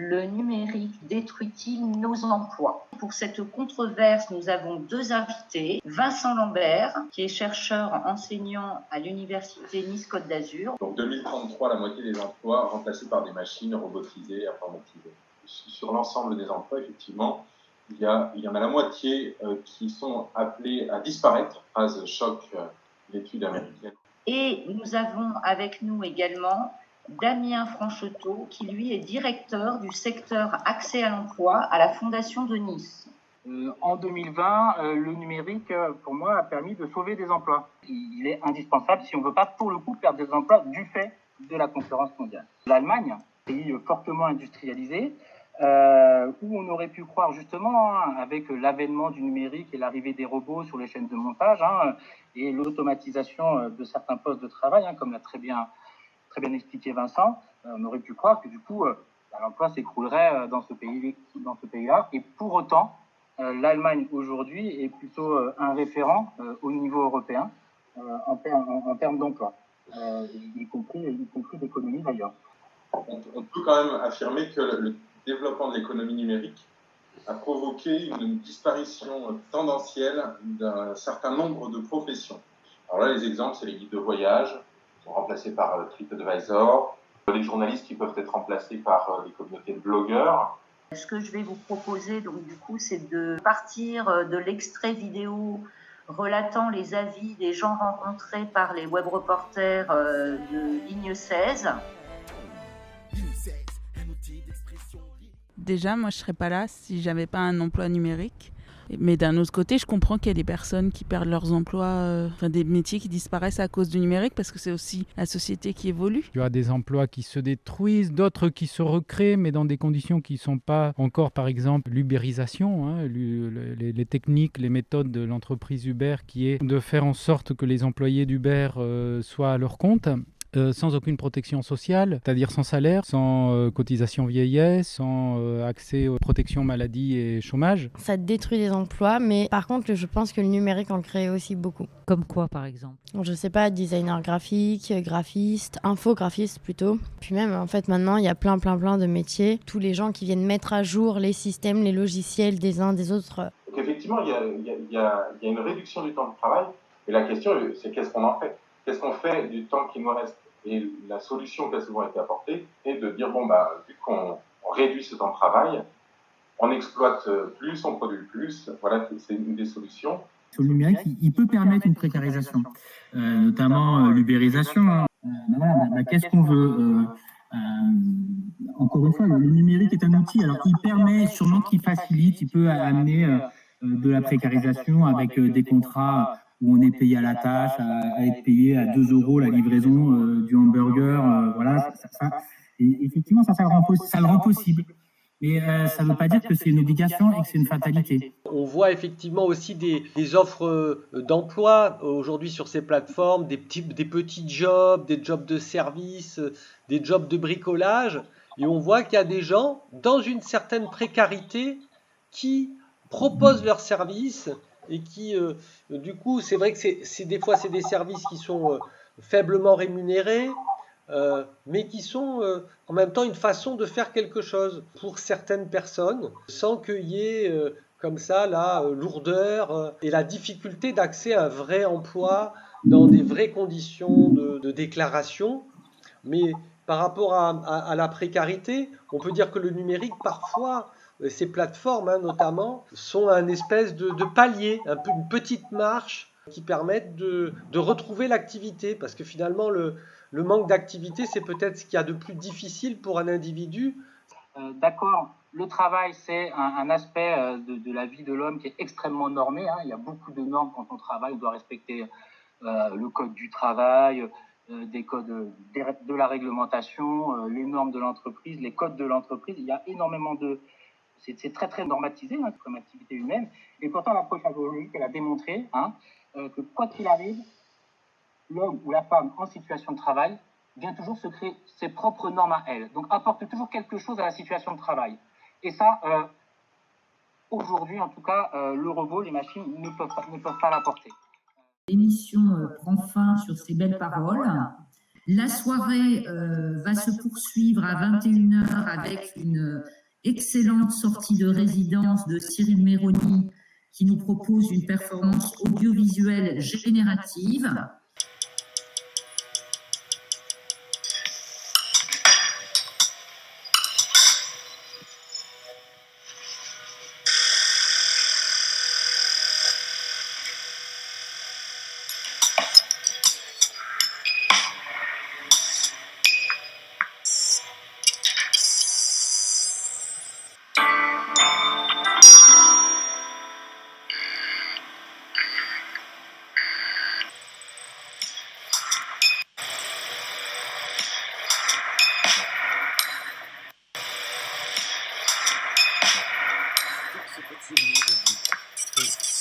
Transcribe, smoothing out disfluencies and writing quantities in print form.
le numérique détruit-il nos emplois? Pour cette controverse, nous avons deux invités. Vincent Lambert, qui est chercheur enseignant à l'université Nice-Côte d'Azur. Donc 2033, la moitié des emplois remplacés par des machines robotisées, informatisées. Sur l'ensemble des emplois, effectivement, il y en a la moitié qui sont appelés à disparaître, phrase choc l'étude américaine. Et nous avons avec nous également Damien Francheteau, qui lui est directeur du secteur accès à l'emploi à la Fondation de Nice. En 2020, le numérique, pour moi, a permis de sauver des emplois. Il est indispensable si on ne veut pas, pour le coup, perdre des emplois du fait de la concurrence mondiale. L'Allemagne, pays fortement industrialisé, où on aurait pu croire justement, avec l'avènement du numérique et l'arrivée des robots sur les chaînes de montage, et l'automatisation de certains postes de travail, comme l'a très bien expliqué Vincent, on aurait pu croire que du coup, l'emploi s'écroulerait dans ce pays-là. Et pour autant, l'Allemagne aujourd'hui est plutôt un référent au niveau européen en termes d'emploi, y compris d'économie d'ailleurs. On peut quand même affirmer que le développement de l'économie numérique a provoqué une disparition tendancielle d'un certain nombre de professions. Alors là, les exemples, c'est les guides de voyage, qui sont remplacés par TripAdvisor, les journalistes qui peuvent être remplacés par les communautés de blogueurs. Ce que je vais vous proposer, donc du coup, c'est de partir de l'extrait vidéo relatant les avis des gens rencontrés par les web reporters de Ligne 16. Déjà, moi, je serais pas là si j'avais pas un emploi numérique. Mais d'un autre côté, je comprends qu'il y a des personnes qui perdent leurs emplois, des métiers qui disparaissent à cause du numérique, parce que c'est aussi la société qui évolue. Il y a des emplois qui se détruisent, d'autres qui se recréent, mais dans des conditions qui ne sont pas encore, par exemple, l'ubérisation, les techniques, les méthodes de l'entreprise Uber, qui est de faire en sorte que les employés d'Uber soient à leur compte. Sans aucune protection sociale, c'est-à-dire sans salaire, sans cotisation vieillesse, sans accès aux protections maladie et chômage. Ça détruit des emplois, mais par contre, je pense que le numérique en crée aussi beaucoup. Comme quoi, par exemple? Je sais pas, designer graphique, graphiste, infographiste plutôt. Puis même, en fait, maintenant, il y a plein de métiers. Tous les gens qui viennent mettre à jour les systèmes, les logiciels des uns des autres. Donc effectivement, il y a une réduction du temps de travail. Et la question, c'est qu'est-ce qu'on en fait? Qu'est-ce qu'on fait du temps qui nous reste? Et la solution qui a souvent été apportée est de dire, vu qu'on réduit ce temps de travail, on exploite plus, on produit plus. Voilà, c'est une des solutions. Sur le numérique, il peut permettre une précarisation, notamment l'ubérisation. Qu'est-ce qu'on veut encore une fois, le numérique est un outil. Alors, il permet, sûrement qu'il facilite, il peut amener de la précarisation avec des contrats où on est payé à la tâche, à être payé à 2 € la livraison du hamburger, voilà. Et effectivement, ça le rend possible. Mais ça ne veut pas dire que c'est une obligation et que c'est une fatalité. On voit effectivement aussi des offres d'emploi aujourd'hui sur ces plateformes, des petits jobs, des jobs de service, des jobs de bricolage. Et on voit qu'il y a des gens dans une certaine précarité qui proposent leurs services et qui, du coup, c'est vrai que des fois, c'est des services qui sont faiblement rémunérés, mais qui sont en même temps une façon de faire quelque chose pour certaines personnes, sans qu'il y ait comme ça la lourdeur et la difficulté d'accès à un vrai emploi dans des vraies conditions de déclaration. Mais par rapport à la précarité, on peut dire que le numérique, parfois, ces plateformes notamment, sont un espèce de palier, une petite marche qui permettent de retrouver l'activité. Parce que finalement, le manque d'activité, c'est peut-être ce qu'il y a de plus difficile pour un individu. D'accord, le travail, c'est un aspect de la vie de l'homme qui est extrêmement normé. Il y a beaucoup de normes quand on travaille. On doit respecter le code du travail, des codes de la réglementation, les normes de l'entreprise, les codes de l'entreprise. Il y a énormément de... C'est très normatisé comme activité humaine. Et pourtant, l'approche algorithmique, elle a démontré que quoi qu'il arrive, l'homme ou la femme en situation de travail vient toujours se créer ses propres normes à elle. Donc, apporte toujours quelque chose à la situation de travail. Et ça, aujourd'hui, en tout cas, le robot, les machines ne peuvent pas l'apporter. L'émission prend fin sur ces belles paroles. La soirée va se poursuivre à 21 h avec une excellente sortie de résidence de Cyril Méroni qui nous propose une performance audiovisuelle générative. C'est